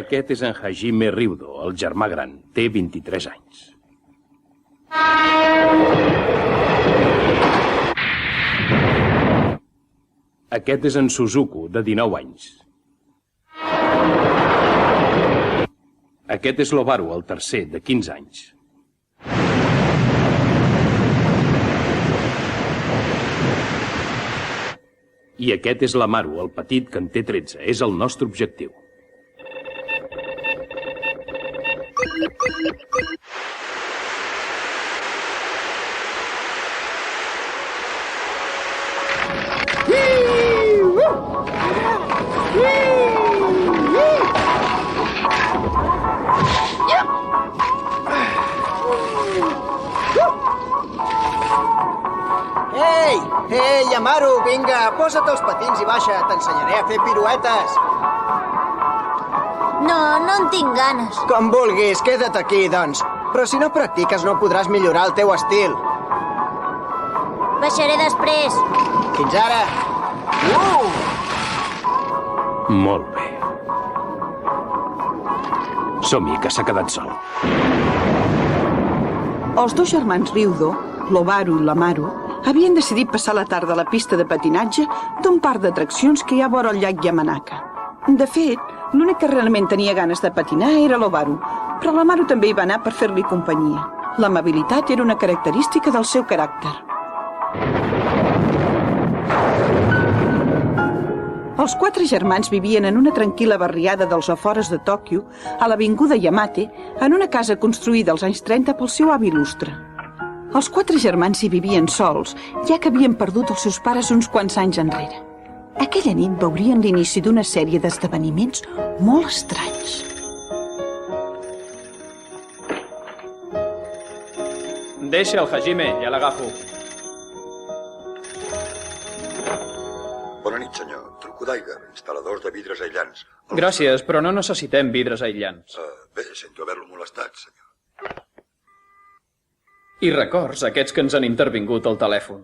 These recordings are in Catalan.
Aquest és en Hajime Ryudo, el germà gran. Té 23 anys. Aquest és en Suzuku, de 19 anys. Aquest és l'Obaru, el tercer, de 15 anys. I aquest és l'Amaru, el petit, que en té 13. És el nostre objectiu. Ei, Amaru, vinga, posa't els patins i baixa. T'ensenyaré a fer piruetes. No en tinc ganes. Com vulguis, queda't aquí, doncs. Però si no practiques no podràs millorar el teu estil. Baixaré després. Fins ara. Molt bé. Som-hi, que s'ha quedat sol. Els dos germans Ryudo, l'Obaru i l'Amaru, havien decidit passar la tarda a la pista de patinatge d'un parc d'atraccions que hi ha vora el llac Yamanaka. De fet, l'únic que realment tenia ganes de patinar era l'Obaru, però l'Amaru també hi va anar per fer-li companyia. L'amabilitat era una característica del seu caràcter. Els quatre germans vivien en una tranquil·la barriada dels afores de Tòquio, a l'avinguda Yamate, en una casa construïda als anys 30 pel seu avi il·lustre. Els quatre germans hi vivien sols, ja que havien perdut els seus pares uns quants anys enrere. Aquella nit veurien l'inici d'una sèrie d'esdeveniments molt estranys. Deixa el Hajime, ja l'agafo. Bona nit, senyor. Truco d'Aiger, instal·ladors de vidres aïllants. Gràcies, però no necessitem vidres aïllants. Bé, sento haver-lo molestat, senyor. I records, aquests que ens han intervingut al telèfon.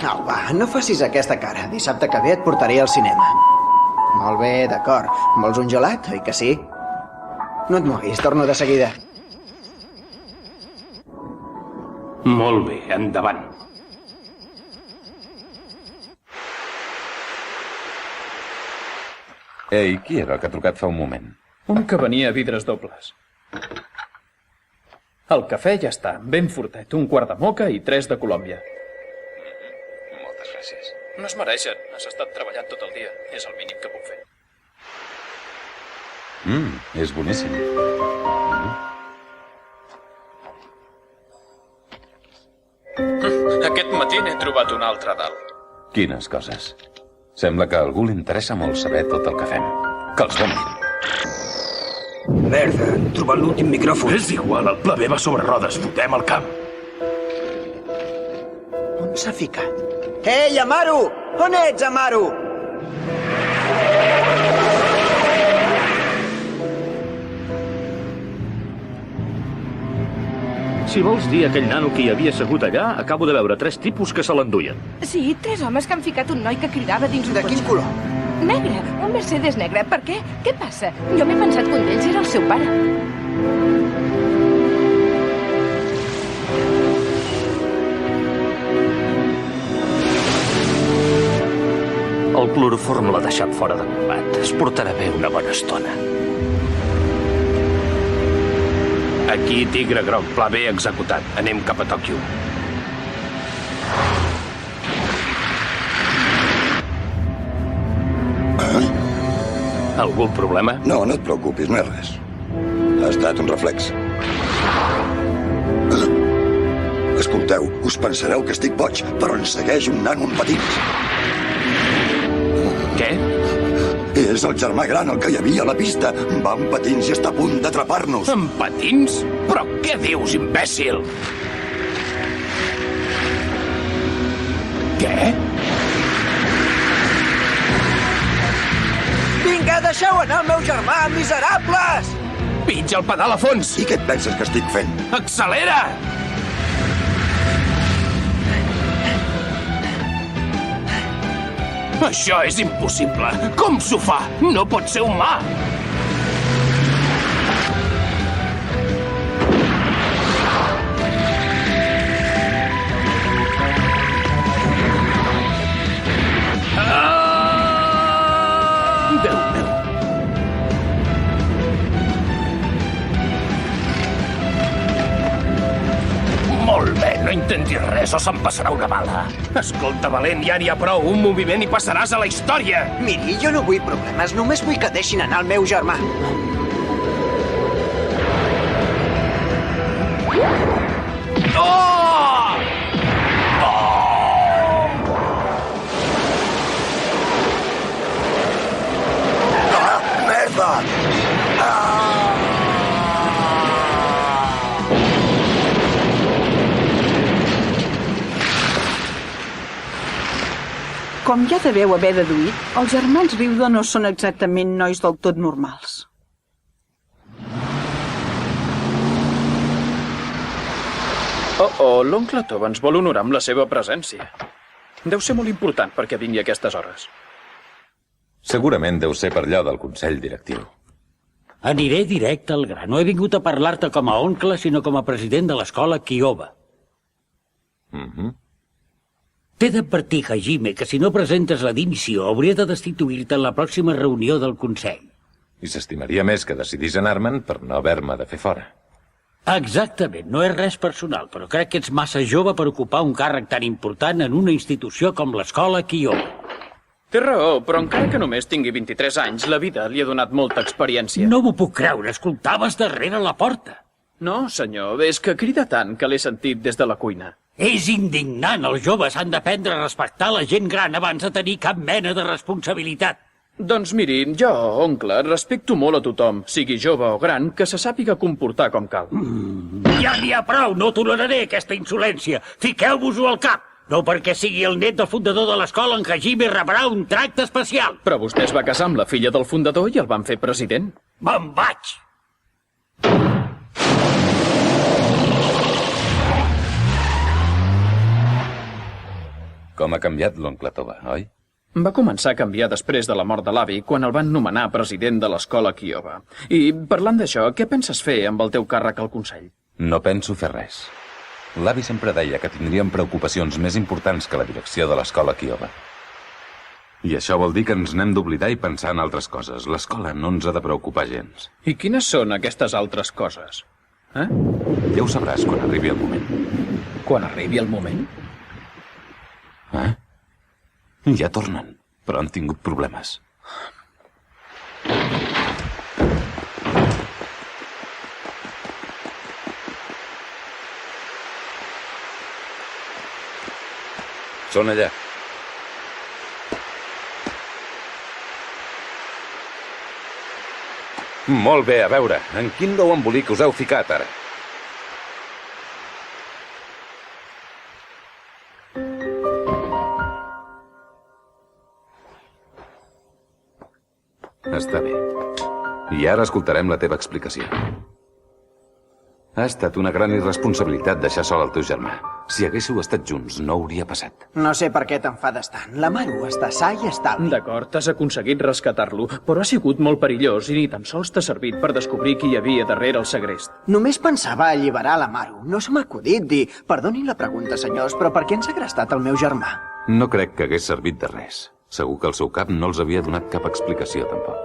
Au, va, no facis aquesta cara. Dissabte que ve et portaré al cinema. Molt bé, d'acord. Vols un gelat, oi que sí? No et moguis, torno de seguida. Molt bé, endavant. Ei, qui era el que ha trucat fa un moment? Un que venia a vidres dobles. El cafè ja està, ben fortet, 1/4 de moca i 3 de Colòmbia. Moltes gràcies. No es mereixen, has estat treballant tot el dia. És el mínim que puc fer. És boníssim. Aquest matí n'he trobat un altre dalt. Quines coses. Sembla que a algú li interessa molt saber tot el que fem. Que els donin. Merda, han trobat l'últim micròfon. És igual, el pla B va sobre rodes, fotem el camp. On s'ha ficat? Ei, Amaru! On ets, Amaru? Si vols dir aquell nano que hi havia assegut allà, acabo de veure 3 tipus que se l'enduien. Sí, 3 homes que han ficat un noi que cridava dins un De quin color? Negre, un Mercedes negre. Per què? Què passa? Jo m'he pensat que un d'ells era el seu pare. El cloroform l'ha deixat fora de combat. Es portarà bé una bona estona. Aquí, Tigre Groc, pla B executat. Anem cap a Tòquio. Algun problema? No, no et preocupis, no és res. Ha estat un reflex. Escolteu, us pensareu que estic boig, però ens segueix un nano amb patins. Què? És el germà gran, el que hi havia a la pista. Va amb patins i està a punt d'atrapar-nos. Amb patins? Però què dius, imbècil? Què? Vinga, deixeu anar el meu germà, miserables! Pitja el pedal a fons! I què et penses que estic fent? Accelera! Això és impossible. Com s'ho fa? No pot ser humà. Déu meu. Molt bé, no intentis res o se'n passarà una bala. Escolta, valent, ja n'hi ha prou. Un moviment i passaràs a la història. Miri, jo no vull problemes, només vull que deixin anar el meu germà. Oh! Ah, merda! Com ja deveu haver deduït, els germans Riudo no són exactament nois del tot normals. L'oncle Toba ens vol honorar amb la seva presència. Deu ser molt important perquè vingui a aquestes hores. Segurament deu ser per allò del Consell Directiu. Aniré directe al gra. No he vingut a parlar-te com a oncle, sinó com a president de l'escola Kiowa. T'he d'advertir, Hajime, que si no presentes la dimissió hauria de destituir-te en la pròxima reunió del Consell. I s'estimaria més que decidís anar-me'n per no haver-me de fer fora. Exactament, no és res personal, però crec que ets massa jove per ocupar un càrrec tan important en una institució com l'escola Kiowa. Té raó, però encara que només tingui 23 anys, la vida li ha donat molta experiència. No m'ho puc creure, escoltaves darrere la porta. No, senyor, és que crida tant que l'he sentit des de la cuina. És indignant, els joves han d'aprendre a respectar la gent gran abans de tenir cap mena de responsabilitat. Doncs miri, jo, oncle, respecto molt a tothom, sigui jove o gran, que se sàpiga comportar com cal. Ja n'hi ha prou, no toleraré aquesta insolència. Fiqueu-vos-ho al cap. No perquè sigui el net del fundador de l'escola, en Hajime rebrà un tracte especial. Però vostè es va casar amb la filla del fundador i el van fer president. Me'n vaig. Com ha canviat l'oncle Toba, oi? Va començar a canviar després de la mort de l'avi, quan el van nomenar president de l'escola Kiowa. I, parlant d'això, què penses fer amb el teu càrrec al Consell? No penso fer res. L'avi sempre deia que tindríem preocupacions més importants que la direcció de l'escola Kiowa. I això vol dir que ens n'hem d'oblidar i pensar en altres coses. L'escola no ens ha de preocupar gens. I quines són aquestes altres coses? Ja ho sabràs quan arribi el moment. Quan arribi el moment? Ja tornen, però han tingut problemes. Són allà. Molt bé, a veure, en quin nou embolic us heu ficat ara? Està bé. I ara escoltarem la teva explicació. Ha estat una gran irresponsabilitat deixar sol el teu germà. Si haguéssiu estat junts, no hauria passat. No sé per què t'enfades tant. La Maru està sa i estalvi. D'acord, has aconseguit rescatar-lo, però ha sigut molt perillós i ni tan sols t'ha servit per descobrir qui hi havia darrere el segrest. Només pensava alliberar la Maru. No se m'ha acudit dir... Perdonin la pregunta, senyors, però per què han segrestat el meu germà? No crec que hagués servit de res. Segur que el seu cap no els havia donat cap explicació, tampoc.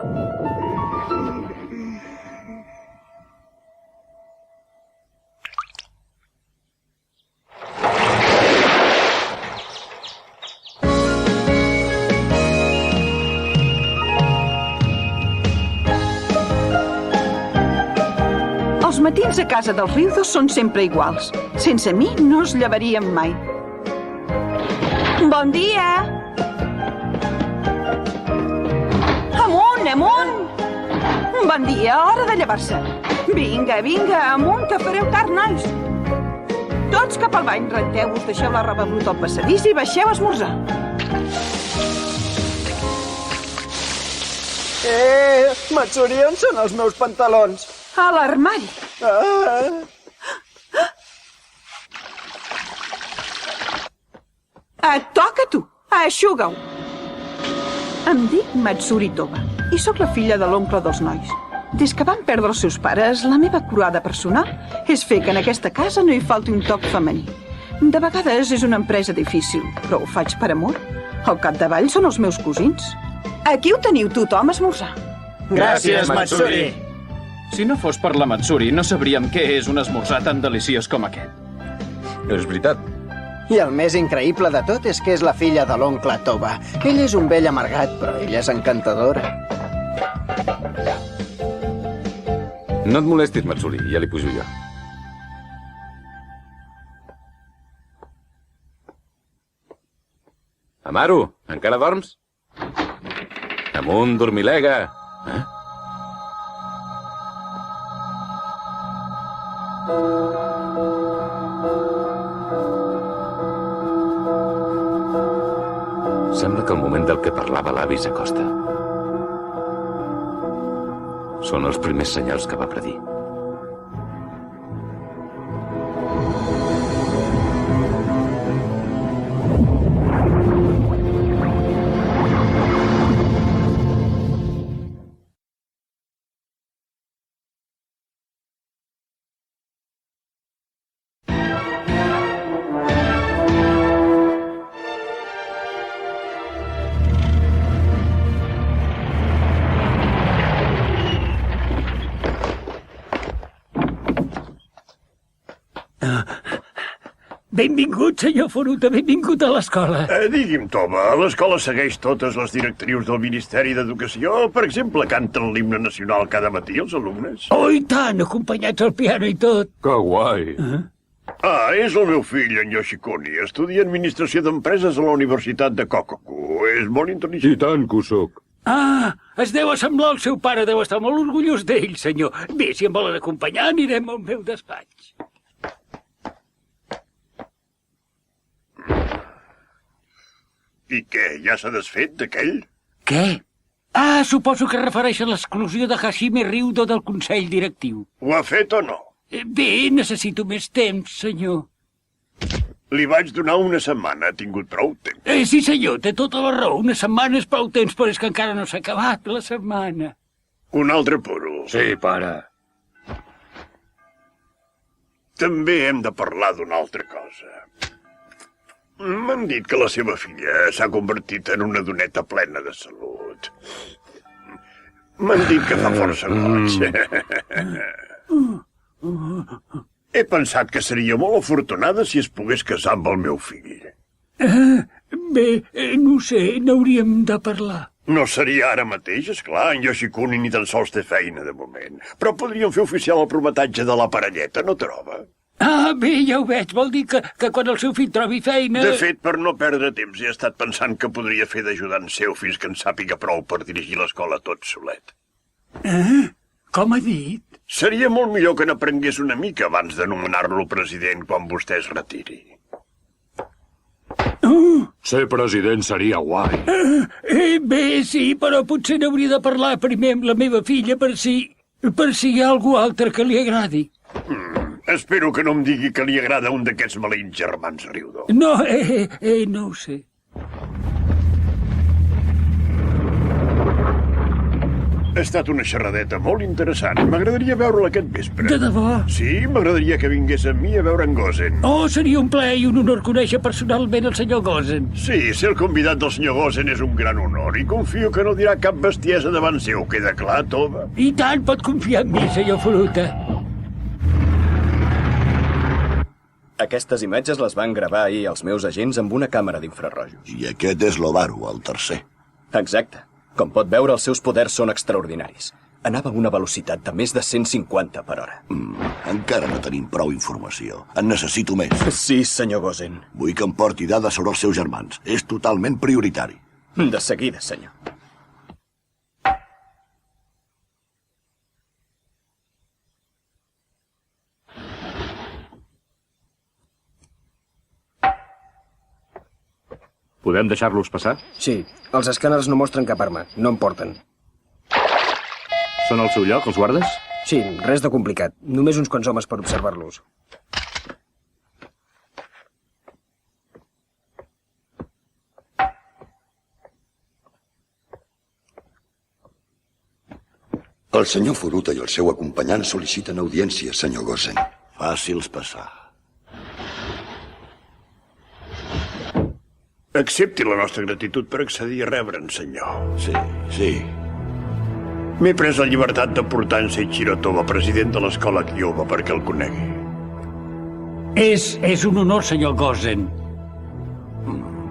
Els matins a casa dels Riudos són sempre iguals. Sense mi no es llevarien mai. Bon dia! Amunt, amunt! Bon dia, hora de llevar-se. Vinga, vinga, amunt, que fareu tard, nois. Tots cap al bany, renteu-vos, deixeu la roba bruta al passadís i baixeu a esmorzar. Matsuri, on són els meus pantalons? A l'armari. Toca-t'ho. Aixuga-ho. Em dic Matsuri Toba i sóc la filla de l'oncle dels nois. Des que van perdre els seus pares, la meva croada personal és fer que en aquesta casa no hi falti un toc femení. De vegades és una empresa difícil, però ho faig per amor. Al capdavall són els meus cosins. Aquí ho teniu tothom a esmorzar. Gràcies, Matsuri. Si no fos per la Matsuri, no sabríem què és un esmorzar tan deliciós com aquest. És veritat. I el més increïble de tot és que és la filla de l'oncle Toba. Ell és un vell amargat, però ella és encantadora. No et molestis, Matsuri, ja li pujo jo. Amaru, encara dorms? Amunt, dormilega. Sembla que el moment del que parlava l'avi s'acosta. Són els primers senyals que va predir. Benvingut, senyor Furuta, benvingut a l'escola. Digui'm, Toba, l'escola segueix totes les directrius del Ministeri d'Educació? Per exemple, canten l'himne nacional cada matí els alumnes? Oh, i tant, acompanyats al piano i tot. Que guai! És el meu fill, en Yoshikuni. Estudia Administració d'Empreses a la Universitat de Kokoku. És molt intel·ligent. I tant que ho soc. Es deu assemblar al seu pare, deu estar molt orgullós d'ell, senyor. Bé, si em volen acompanyar, anirem al meu despatx. I què, ja s'ha desfet d'aquell? Què? Suposo que refereix a l'exclusió de Hashime Ryudo del Consell Directiu. Ho ha fet o no? Bé, necessito més temps, senyor. Li vaig donar una setmana, ha tingut prou temps. Sí, senyor, té tota la raó. Una setmana és prou temps, però és que encara no s'ha acabat la setmana. Un altre puro. Sí, pare. També hem de parlar d'una altra cosa. M'han dit que la seva filla s'ha convertit en una doneta plena de salut. M'han dit que fa força goig. He pensat que seria molt afortunada si es pogués casar amb el meu fill. Bé, no ho sé, n'hauríem de parlar. No seria ara mateix, esclar, en Yoshikuni ni tan sols té feina de moment. Però podríem fer oficial el prometatge de la parelleta, no troba? Bé, ja ho veig. Vol dir que quan el seu fill trobi feina... De fet, per no perdre temps, he estat pensant que podria fer d'ajudant seu fins que en sàpiga prou per dirigir l'escola tot solet. Com ha dit? Seria molt millor que n'aprengués una mica abans de nomenar-lo president quan vostè es retiri. Ser president seria guai. Bé, sí, però potser n'hauria de parlar primer amb la meva filla per si hi ha algú altre que li agradi. Espero que no em digui que li agrada un d'aquests maleïts germans Ryudo. No, no ho sé. Ha estat una xerradeta molt interessant. M'agradaria veure-la aquest vespre. De debò? Sí, m'agradaria que vingués amb mi a veure en Gozen. Oh, seria un plaer i un honor conèixer personalment el senyor Gozen. Sí, ser el convidat del senyor Gozen és un gran honor i confio que no dirà cap bestiesa davant seu. Queda clar, Toba? I tant, pot confiar en mi, senyor Furuta. Aquestes imatges les van gravar ahir els meus agents amb una càmera d'infrarrojos. I aquest és l'Obaru, el tercer. Exacte. Com pot veure, els seus poders són extraordinaris. Anava a una velocitat de més de 150 per hora. Encara no tenim prou informació. En necessito més. Sí, senyor Gozen. Vull que em porti dades sobre els seus germans. És totalment prioritari. De seguida, senyor. Podem deixar-los passar? Sí, els escàners no mostren cap arma, no en porten. Són al seu lloc, els guardes? Sí, res de complicat. Només uns quants homes per observar-los. El senyor Furuta i el seu acompanyant sol·liciten audiència, senyor Gosen. Fàcils passar. Accepti la nostra gratitud per accedir a rebre'n, senyor. Sí. M'he pres la llibertat de portar en Seiichiro Toba, president de l'escola Kyoba, perquè el conegui. És un honor, senyor Gosen.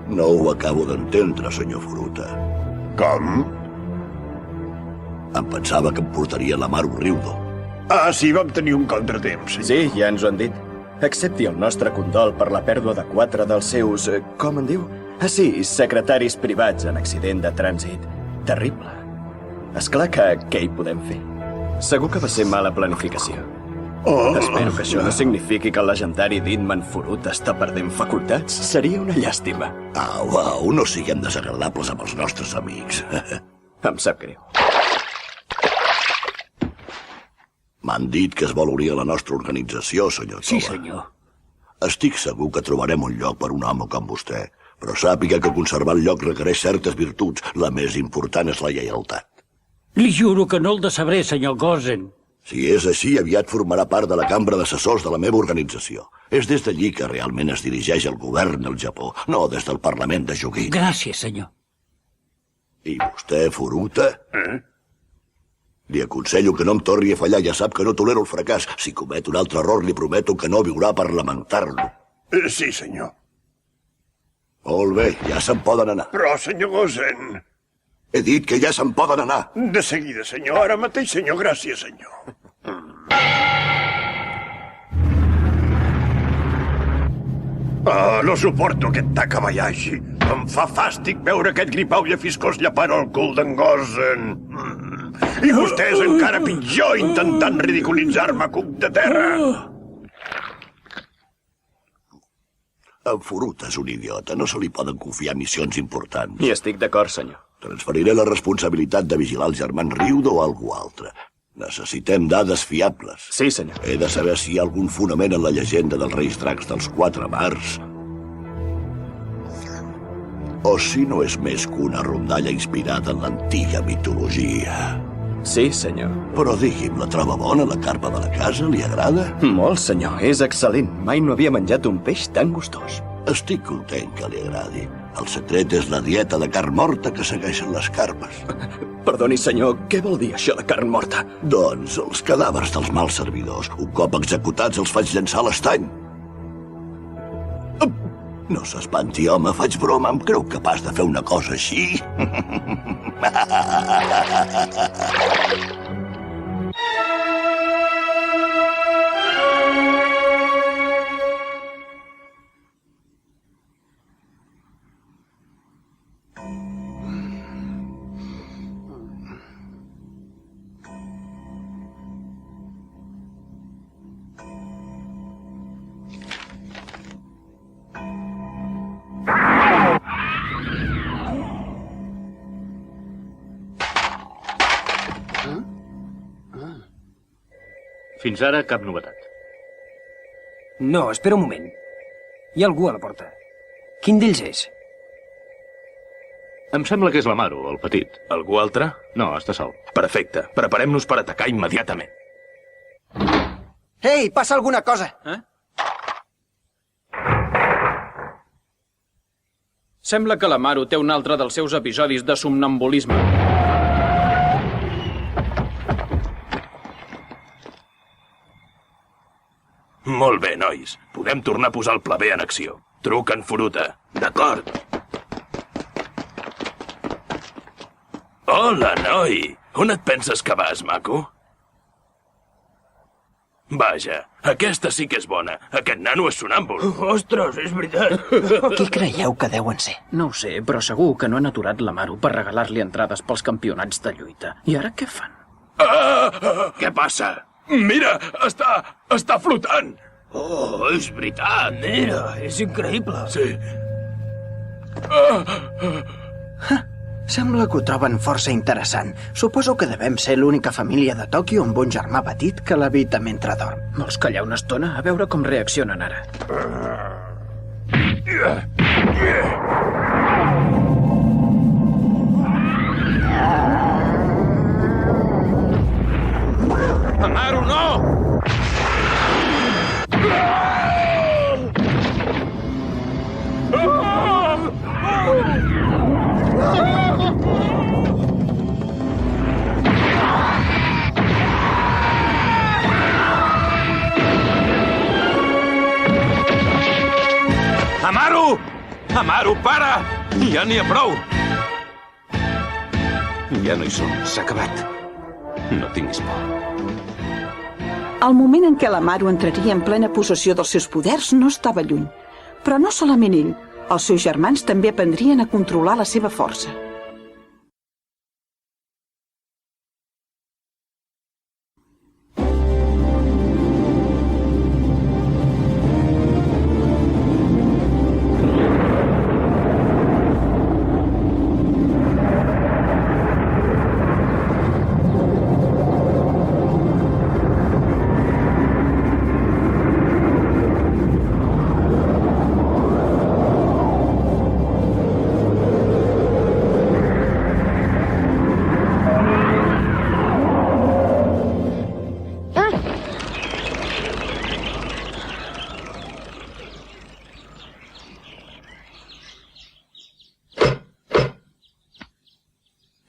No ho acabo d'entendre, senyor Furuta. Com? Em pensava que em portaria la Maru Ryudo. Ah, sí, vam tenir un contratemps. Sí, ja ens ho han dit. Accepti el nostre condol per la pèrdua de 4 dels seus... com en diu? Ah, sí, secretaris privats en accident de trànsit. Terrible. Esclar que què hi podem fer? Segur que va ser mala planificació. Espero que això no signifiqui que el legendari Dinman Furuta està perdent facultats. Seria una llàstima. Au, no siguem desagradables amb els nostres amics. Em sap greu. M'han dit que es vol unir a la nostra organització, senyor Toba. Sí, senyor. Estic segur que trobarem un lloc per un home com vostè, però sàpiga que conservar el lloc requereix certes virtuts. La més important és la lleialtat. Li juro que no el decebré, senyor Gosen. Si és així, aviat formarà part de la cambra d'assessors de la meva organització. És des d'allí que realment es dirigeix el govern al Japó, no des del Parlament de Jogin. Gràcies, senyor. I vostè, Furuta? Li aconsello que no em torni a fallar. Ja sap que no tolero el fracàs. Si comet un altre error, li prometo que no viurà per lamentar-lo. Sí, senyor. Molt bé, ja se'n poden anar. Però, senyor Gosen... He dit que ja se'n poden anar. De seguida, senyor. Ara mateix, senyor. Gràcies, senyor. No suporto aquest Takabayashi. Em fa fàstic veure aquest gripau llafiscós llepant el cul d'en Gosen. I vostès encara pitjor intentant ridiculitzar-me cuc de terra. En Furuta és un idiota. No se li poden confiar missions importants. I estic d'acord, senyor. Transferiré la responsabilitat de vigilar els germans Ryudo o algú altre. Necessitem dades fiables. Sí, senyor. He de saber si hi ha algun fonament en la llegenda dels Reis Dracs dels 4 mars. O si no és més que una rondalla inspirada en l'antiga mitologia. Sí, senyor. Però digui'm, la troba bona, la carpa de la casa? Li agrada? Molt, senyor. És excel·lent. Mai no havia menjat un peix tan gustós. Estic content que li agradi. El secret és la dieta de carn morta que segueixen les carpes. Perdoni, senyor, què vol dir això de carn morta? Doncs els cadàvers dels mals servidors. Un cop executats els faig llançar a l'estany. No s'espanti, home, faig broma. Em creu capaç de fer una cosa així? Fins ara, cap novetat. No, espera un moment. Hi ha algú a la porta. Quin d'ells és? Em sembla que és la Maru, el petit. Algú altre? No, està sol. Perfecte. Preparem-nos per atacar immediatament. Ei, passa alguna cosa! Sembla que la Maru té un altre dels seus episodis de somnambulisme. Molt bé, nois. Podem tornar a posar el pla B en acció. Truca en Furuta. D'acord. Hola, noi. On et penses que vas, maco? Vaja, aquesta sí que és bona. Aquest nano és sonàmbul. Ostres, és veritat. Qui creieu que deuen ser? No ho sé, però segur que no han aturat la Maru per regalar-li entrades pels campionats de lluita. I ara què fan? Què passa? Mira, està flotant. Oh, és veritat. Mira, és increïble. Sí. Sembla que ho troben força interessant. Suposo que devem ser l'única família de Tòquio amb un germà petit que l'habita mentre dorm. Vols callar una estona? A veure com reaccionen ara. Amaru, no! Amaru! Amaru, para! Ja n'hi ha prou! Ja no hi som, s'ha acabat. No tinguis por. El moment en què l'Amaru entraria en plena possessió dels seus poders no estava lluny. Però no solament ell, els seus germans també aprendrien a controlar la seva força.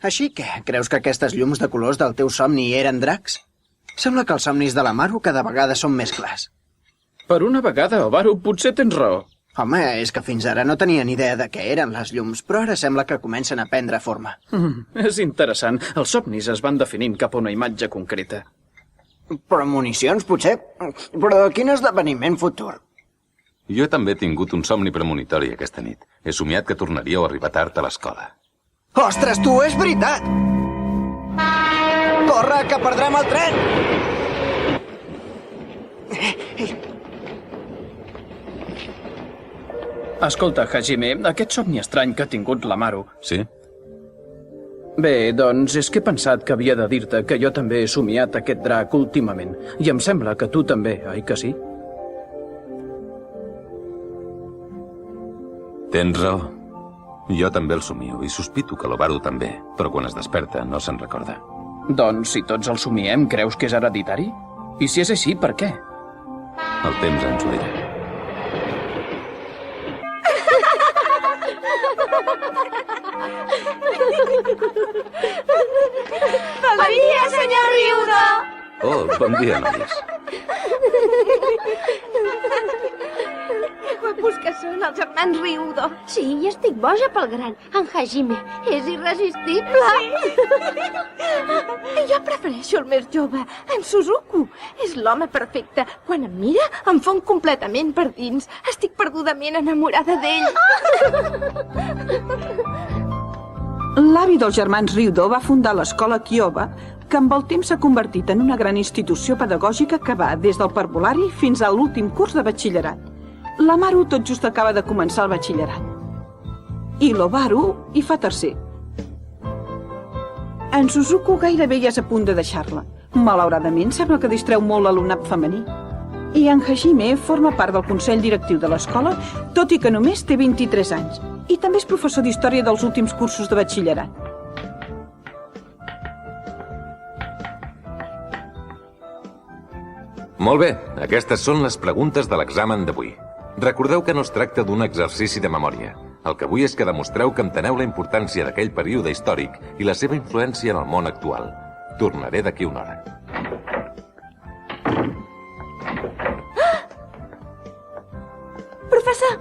Així que, creus que aquestes llums de colors del teu somni eren dracs? Sembla que els somnis de l'Amaru cada vegada són més clars. Per una vegada, Obaru, potser tens raó. Home, és que fins ara no tenien idea de què eren les llums, però ara sembla que comencen a prendre forma. És interessant. Els somnis es van definint cap a una imatge concreta. Premonicions, potser? Però quin esdeveniment futur? Jo també he tingut un somni premonitori aquesta nit. He somiat que tornaríeu a arribar tard a l'escola. Ostres, tu, és veritat! Corre, que perdrem el tren! Escolta, Hajime, aquest somni estrany que ha tingut l'Amaru... Sí? Bé, doncs és que he pensat que havia de dir-te que jo també he somiat aquest drac últimament. I em sembla que tu també, oi que sí? Tens raó. Jo també el somio i sospito que l'Obaru també, però quan es desperta no se'n recorda. Doncs si tots el somiem, creus que és hereditari? I si és així, per què? El temps ens ho dirà. Bon dia, senyor Ryudo! Oh, bon dia, noies. Que guapos que són els germans Ryudo. Sí, i estic boja pel gran. En Hajime és irresistible. Sí. Jo prefereixo el més jove, en Suzuku. És l'home perfecte. Quan em mira, em fon completament per dins. Estic perdudament enamorada d'ell. L'avi dels germans Ryudo va fundar l'escola Kyoba, que amb el temps s'ha convertit en una gran institució pedagògica que va des del parvulari fins a l'últim curs de batxillerat. L'Amaru tot just acaba de començar el batxillerat. I l'Obaru hi fa tercer. En Suzuku gairebé ja és a punt de deixar-la. Malauradament, sembla que distreu molt l'alumnat femení. I en Hajime forma part del consell directiu de l'escola, tot i que només té 23 anys. I també és professor d'història dels últims cursos de batxillerat. Molt bé, aquestes són les preguntes de l'examen d'avui. Recordeu que no es tracta d'un exercici de memòria. El que vull és que demostreu que enteneu la importància d'aquell període històric i la seva influència en el món actual. Tornaré d'aquí una hora. Professor!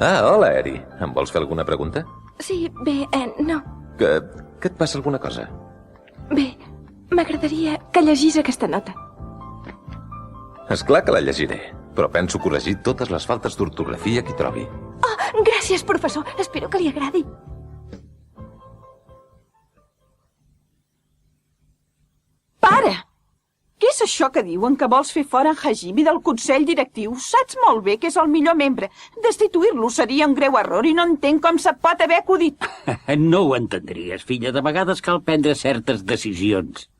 Hola, Eri. Em vols fer alguna pregunta? Sí, bé, no. Que et passa alguna cosa? Bé, m'agradaria que llegís aquesta nota. És clar que la llegiré, però penso corregir totes les faltes d'ortografia que hi trobi. Oh, gràcies, professor. Espero que li agradi. Para! Què és això? Això que diuen que vols fer fora en Hajime del Consell Directiu, saps molt bé que és el millor membre. Destituir-lo seria un greu error i no entenc com se pot haver acudit. No ho entendries, filla. De vegades cal prendre certes decisions.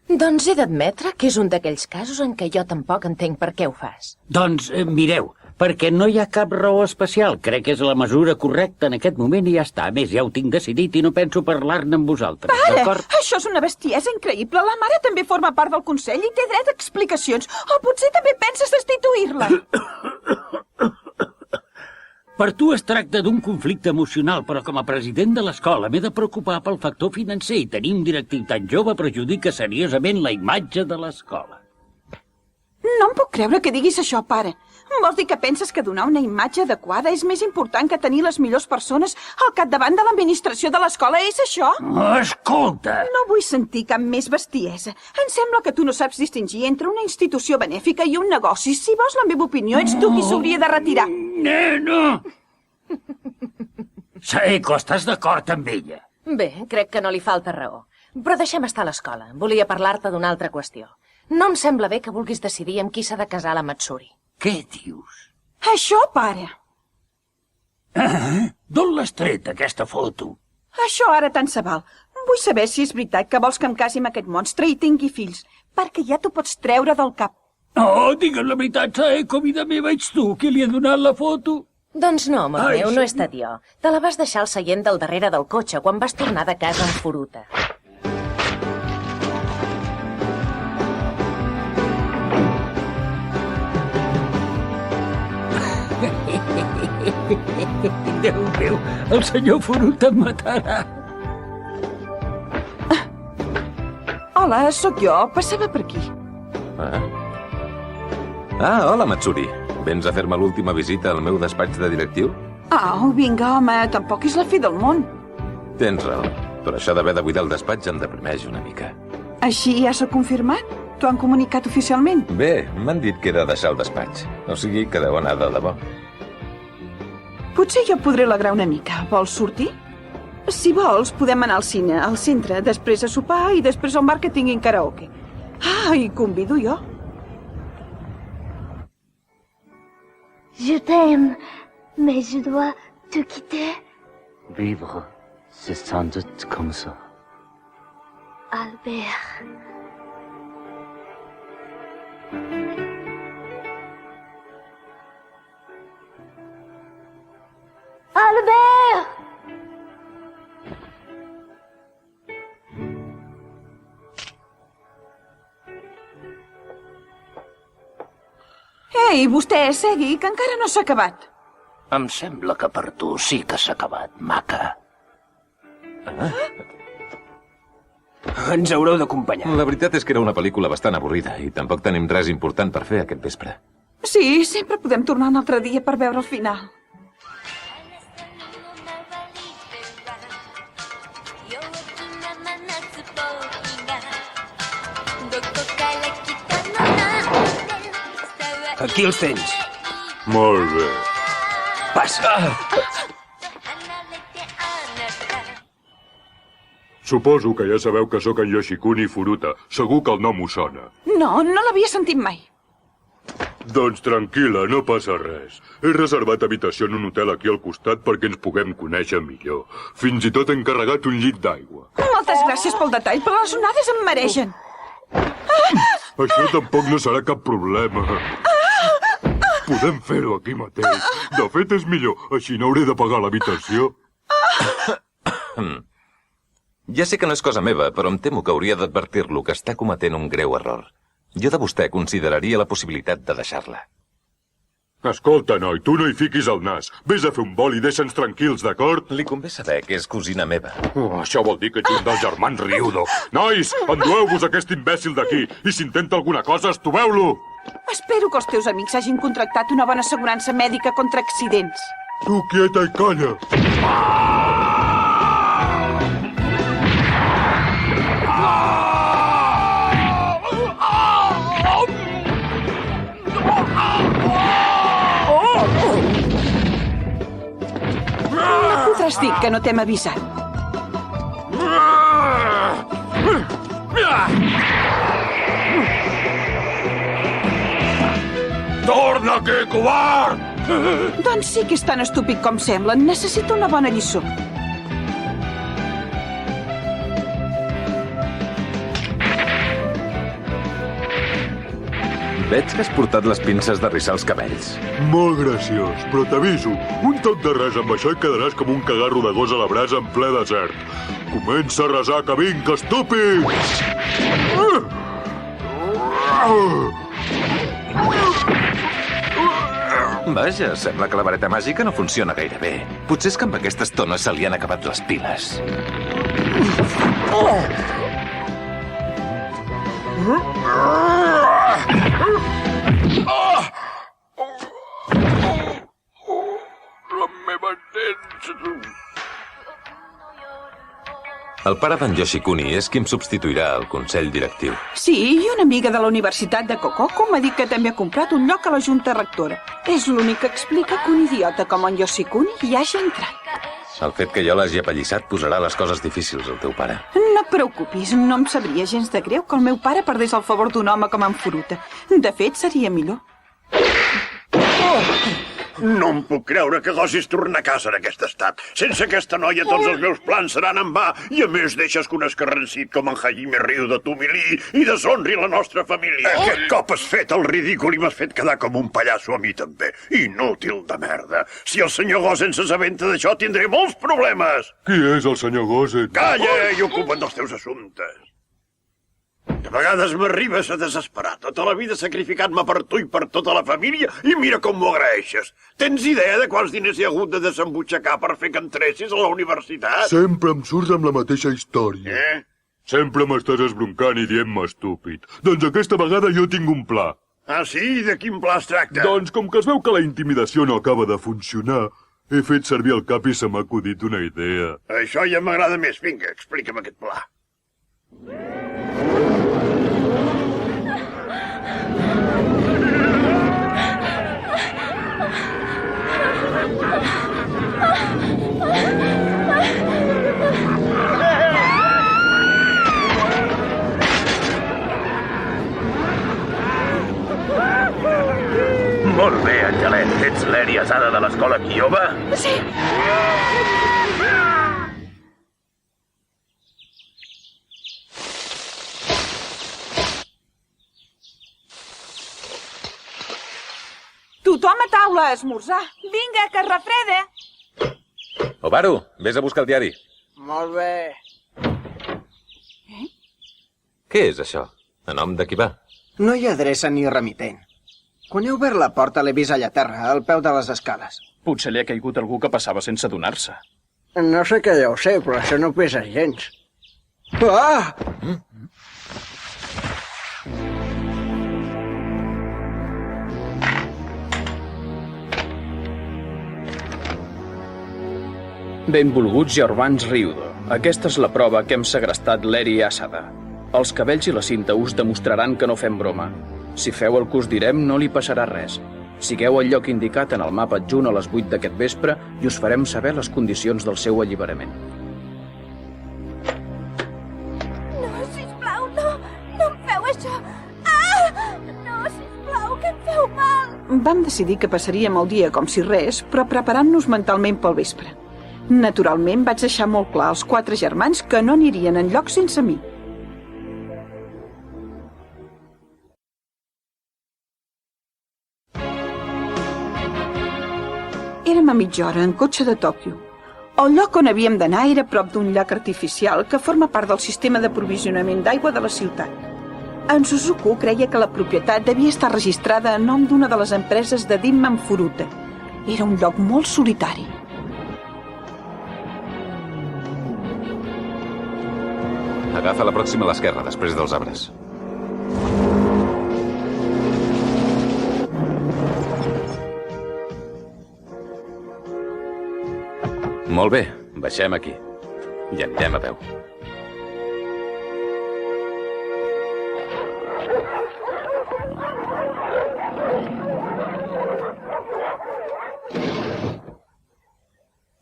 Doncs he d'admetre que és un d'aquells casos en què jo tampoc entenc per què ho fas. Doncs mireu, perquè no hi ha cap raó especial. Crec que és la mesura correcta en aquest moment i ja està. A més, ja ho tinc decidit i no penso parlar-ne amb vosaltres, d'acord? Això és una bestiesa increïble. La mare també forma part del Consell i té dret a explicacions. O potser també penses destituir-la. Per tu es tracta d'un conflicte emocional, però com a president de l'escola m'he de preocupar pel factor financer i tenir un directiu tan jove perjudica seriosament la imatge de l'escola. No em puc creure que diguis això, pare. Vols dir que penses que donar una imatge adequada és més important que tenir les millors persones al capdavant de l'administració de l'escola? És això? Escolta! No vull sentir cap més bestiesa. Em sembla que tu no saps distingir entre una institució benèfica i un negoci. Si vols la meva opinió, ets tu qui s'hauria de retirar. Nena! Saeko, estàs d'acord amb ella? Bé, crec que no li falta raó. Però deixem estar a l'escola. Volia parlar-te d'una altra qüestió. No em sembla bé que vulguis decidir amb qui s'ha de casar la Matsuri. Què dius? Això, pare. D'on l'has tret, aquesta foto? Això ara tant se val. Vull saber si és veritat que vols que em casi amb aquest monstre i tingui fills, perquè ja t'ho pots treure del cap. Oh, digue'm la veritat, Saeko, vida meva, ets tu qui li ha donat la foto? Doncs no, amor meu, no he estat jo. Te la vas deixar al seient del darrere del cotxe quan vas tornar de casa amb Furuta. Déu meu, el senyor Furuta em matarà. Hola, sóc jo. Passava per aquí. Hola, Matsuri. Vens a fer-me l'última visita al meu despatx de directiu? Vinga, home, tampoc és la fi del món. Tens raó, però això d'haver de buidar el despatx em deprimeix una mica. Així ja s'ha confirmat? T'ho han comunicat oficialment? Bé, m'han dit que he de deixar el despatx. O sigui que deu anar de debò. Potser jo podré alegrar una mica. Vols sortir? Si vols, podem anar al cine, al centre, després a sopar i després al bar que tinguin karaoke. I convido jo. Je t'aime, mais je dois te quitter. Vivre, c'est sans doute comme ça. Albert. Albert! Ei, vostè, segui, que encara no s'ha acabat. Em sembla que per tu sí que s'ha acabat, maca. Ens haureu d'acompanyar. La veritat és que era una pel·lícula bastant avorrida i tampoc tenim res important per fer aquest vespre. Sí, sempre podem tornar un altre dia per veure el final. Aquí els tens. Molt bé. Passa. Suposo que ja sabeu que sóc en Yoshikuni Furuta. Segur que el nom us sona. No, no l'havia sentit mai. Doncs tranquil·la, no passa res. He reservat habitació en un hotel aquí al costat perquè ens puguem conèixer millor. Fins i tot he encarregat un llit d'aigua. Moltes gràcies pel detall, però les onades em mereixen. Això tampoc no serà cap problema. Podem fer-ho aquí mateix. De fet, és millor. Així no hauré de pagar l'habitació. Ja sé que no és cosa meva, però em temo que hauria d'advertir-lo que està cometent un greu error. Jo de vostè consideraria la possibilitat de deixar-la. Escolta, noi, tu no hi fiquis el nas. Vés a fer un vol i deixa'ns tranquils, d'acord? Li convé saber que és cosina meva. Això vol dir que ets un dels germans Ryudo. Nois, endueu-vos aquest imbècil d'aquí i si intenta alguna cosa, estoveu-lo! Espero que els teus amics hagin contractat una bona assegurança mèdica contra accidents. Tu quieta i calla! No podràs dir que no t'hem avisat. Torna aquí, covard! Doncs sí que és tan estúpid com sembla. Necessito una bona lliçó. Veig que has portat les pinces de rissar els cabells. Molt graciós, però t'aviso, un toc de res amb això et quedaràs com un cagarro de gos a la brasa en ple desert. Comença a resar, que vinc, estúpid! Vaja, sembla que la vareta màgica no funciona gaire bé. Potser és que amb aquesta estona se li han acabat les piles. La meva dents... El pare d'en Yoshikuni és qui em substituirà al Consell Directiu. Sí, i una amiga de la Universitat de Kokoko m'ha dit que també ha comprat un lloc a la Junta Rectora. És l'únic que explica que un idiota com en Yoshikuni hi hagi entrat. El fet que jo l'hagi apallissat posarà les coses difícils al teu pare. No et preocupis, no em sabria gens de greu que el meu pare perdés el favor d'un home com en Furuta. De fet, seria millor. No em puc creure que gosis tornar a casa en aquest estat. Sense aquesta noia tots els meus plans seran en va i a més deixes que un escarrancit com en Hajime riu de t'humiliï i deshonri la nostra família. Aquest cop has fet el ridícul i m'has fet quedar com un pallasso a mi també. Inútil de merda. Si el senyor Gosen s'assabenta d'això tindré molts problemes. Qui és el senyor Gosen? Calla i ocupa't dels teus assumptes. De vegades m'arribes a desesperar. Tota la vida sacrificant-me per tu i per tota la família i mira com m'ho agraeixes. Tens idea de quants diners hi ha hagut de desembutxacar per fer que entressis a la universitat? Sempre em surts amb la mateixa història. Sempre m'estàs esbroncant i dient-me estúpid. Doncs aquesta vegada jo tinc un pla. Ah, sí? De quin pla es tracta? Doncs com que es veu que la intimidació no acaba de funcionar, he fet servir el cap i se m'ha acudit una idea. Això ja m'agrada més. Vinga, explica'm aquest pla. Molt bé, Angelet. Ets l'Eri Asada de l'escola Kioba? Sí. Tothom a taula a esmorzar. Vinga, que es refreda. Obaru, vés a buscar el diari. Molt bé. Què és això? A nom de qui va? No hi ha adreça ni remitent. Quan he obert la porta l'he vist allà a terra, al peu de les escales. Potser li ha caigut algú que passava sense adonar-se. No sé què deu ser, però això no pesa gens. Ah! Benvolguts germans Ryudo. Aquesta és la prova que hem segrestat l'Eri Asada. Els cabells i la cinta us demostraran que no fem broma. Si feu el que us direm, no li passarà res. Sigueu al lloc indicat en el mapa adjunt a les 8 d'aquest vespre i us farem saber les condicions del seu alliberament. No, sisplau, no! No em feu això! Ah! No, sisplau, que em feu mal! Vam decidir que passaríem el dia com si res, però preparant-nos mentalment pel vespre. Naturalment, vaig deixar molt clar als 4 germans que no anirien enlloc sense mi. Érem a mitja hora en cotxe de Tòquio. El lloc on havíem d'anar era prop d'un llac artificial que forma part del sistema d'aprovisionament d'aigua de la ciutat. En Suzuku creia que la propietat devia estar registrada a nom d'una de les empreses de Dimman Furuta. Era un lloc molt solitari. Agafa la pròxima a l'esquerra, després dels arbres. Molt bé, baixem aquí. I anirem a peu.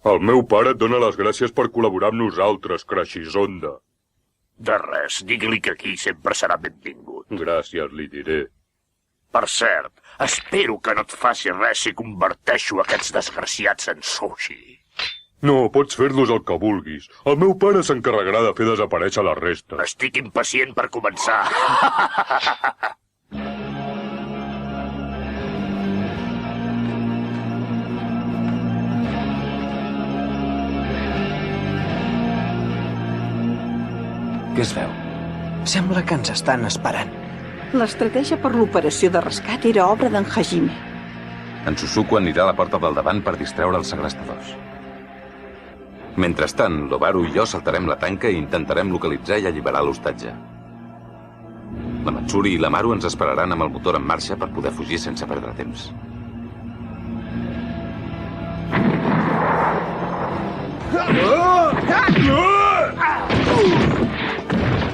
El meu pare et dona les gràcies per col·laborar amb nosaltres, Creixisonda. De res, digui-li que aquí sempre serà benvingut. Gràcies, li diré. Per cert, espero que no et faci res si converteixo aquests desgraciats en sushi. No, pots fer-los el que vulguis. El meu pare s'encarregarà de fer desaparèixer la resta. Estic impacient per començar. Què es veu? Sembla que ens estan esperant. L'estratègia per l'operació de rescat era obra d'en Hajime. En Suzuko anirà a la porta del davant per distreure els segrestadors. Mentrestant, l'Obaru i jo saltarem la tanca i intentarem localitzar i alliberar l'hostatge. La Matsuri i l'Amaru ens esperaran amb el motor en marxa per poder fugir sense perdre temps.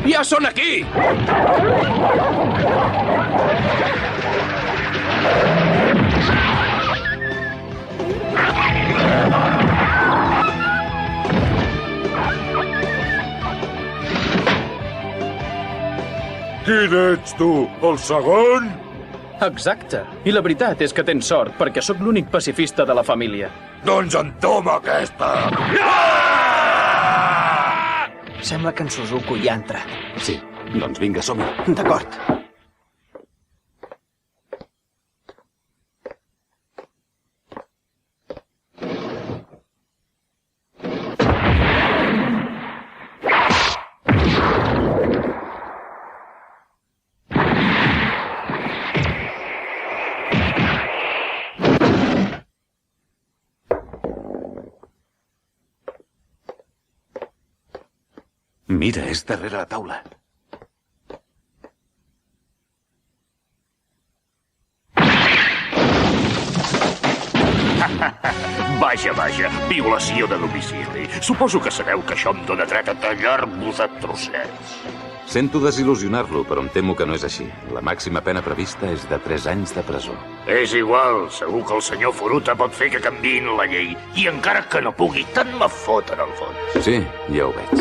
Ja són aquí! Quin ets tu? El segon? Exacte. I la veritat és que tens sort, perquè sóc l'únic pacifista de la família. Doncs entoma aquesta! Sembla que en Suzuko ja ha entrat. Sí, doncs vinga, som-hi. D'acord. Mira, és darrere la taula. Vaja, violació de domicili. Suposo que sabeu que això em dóna dret a tallar-vos a trossets. Sento desil·lusionar-lo, però em temo que no és així. La màxima pena prevista és de 3 anys de presó. És igual, segur que el senyor Furuta pot fer que canviïn la llei. I encara que no pugui, tant me fot en el fons. Sí, ja ho veig.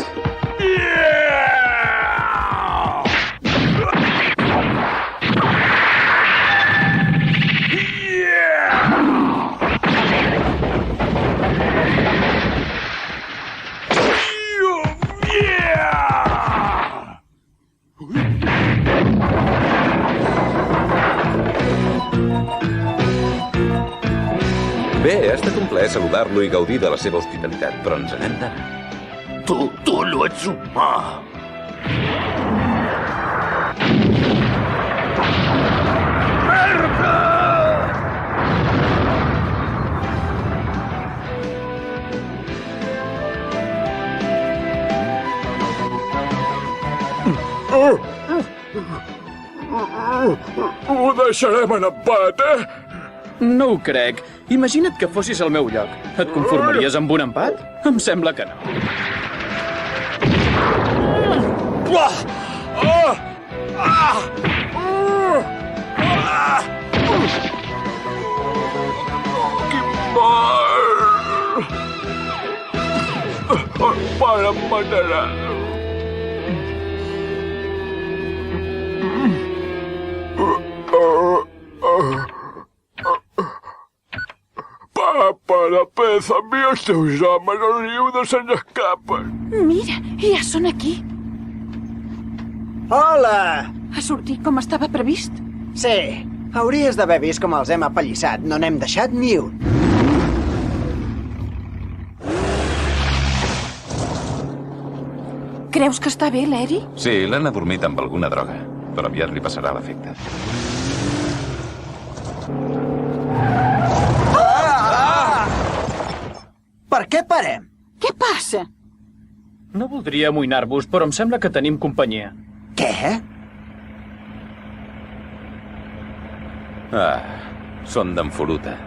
Bé, ha estat un plaer saludar-lo i gaudir de la seva hospitalitat, però ens n'hem d'anar. Tu no ets humà. Merda! Ho deixarem en empat, eh? No ho crec. Imagina't que fossis al meu lloc. Et conformaries amb un empat? Em sembla que no. Quin mal! El pare em matarà. Papa, la pez, a mi els teus homes, el riu de se n'escapen. Mira, ja són aquí. Hola! Ha sortit com estava previst? Sí, hauries d'haver vist com els hem apallissat. No n'hem deixat ni un. Creus que està bé, l'Eri? Sí, l'han adormit amb alguna droga, però aviat li passarà l'efecte. Per què parem? Què passa? No voldria amoïnar-vos, però em sembla que tenim companyia. Què? Són d'en Furuta.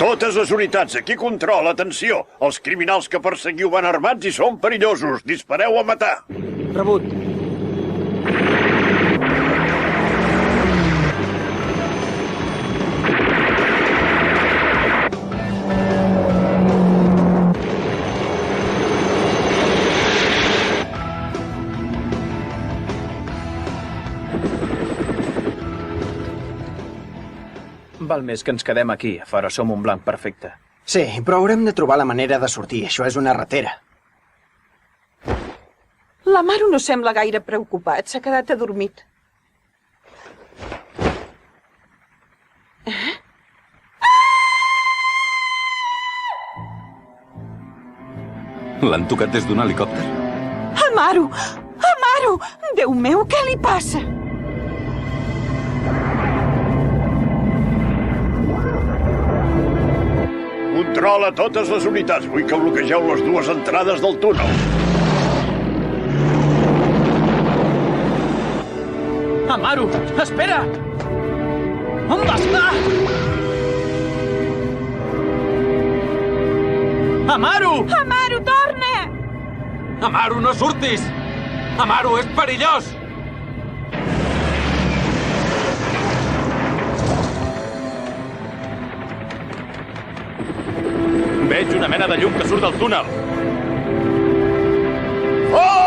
Totes les unitats, aquí control, atenció. Els criminals que perseguiu van armats i són perillosos. Dispareu a matar. Rebut. Val més que ens quedem aquí, a fora som un blanc perfecte. Sí, però haurem de trobar la manera de sortir. Això és una ratera. La Maru no sembla gaire preocupat. S'ha quedat adormit. L'han tocat des d'un helicòpter? Amaru! Amaru! Déu meu, què li passa? Controla totes les unitats. Vull que bloquegeu les dues entrades del túnel. Amaru, espera! On vas anar? Amaru! Amaru, torna! Amaru, no surtis! Amaru, és perillós! Veig una mena de llum que surt del túnel. Oh!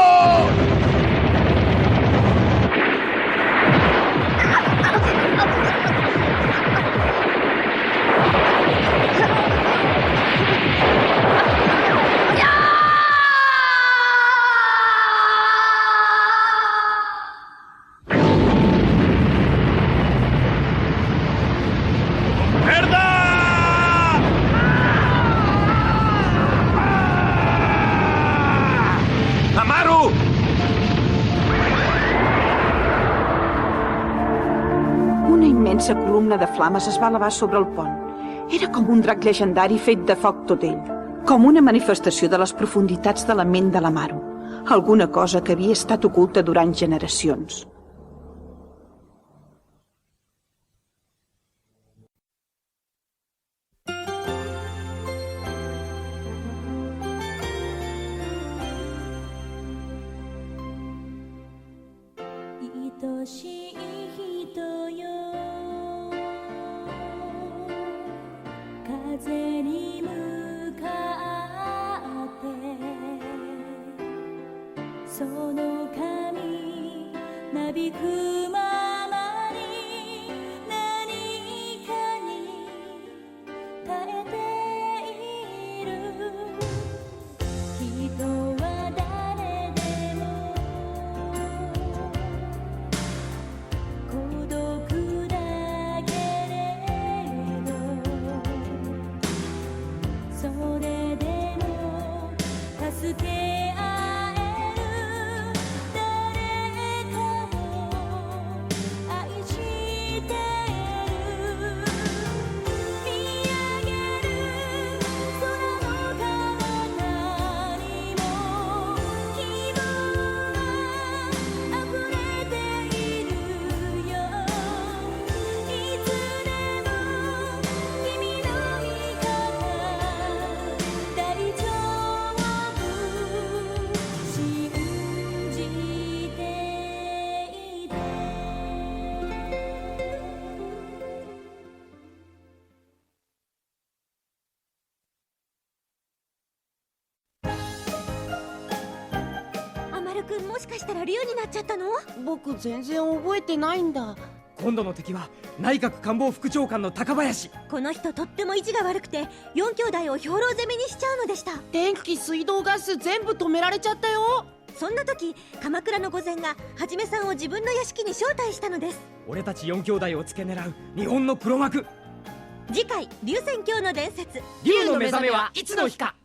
Una immensa columna de flames es va elevar sobre el pont. Era com un drac llegendari fet de foc tot ell, com una manifestació de les profunditats de la ment de l'Amaru, alguna cosa que havia estat oculta durant generacions.もしかしたら竜になっちゃったの？僕全然覚えてないんだ。今度の敵は内閣官房副長官の高林。この人とっても意地が悪くて4兄弟を兵糧攻めにしちゃうのでした。電気水道ガス全部止められちゃったよ。そんな時鎌倉の御前がはじめさんを自分の屋敷に招待したのです。俺たち4兄弟を付け狙う日本の黒幕。次回竜泉郷の伝説、竜の目覚めはいつの日か。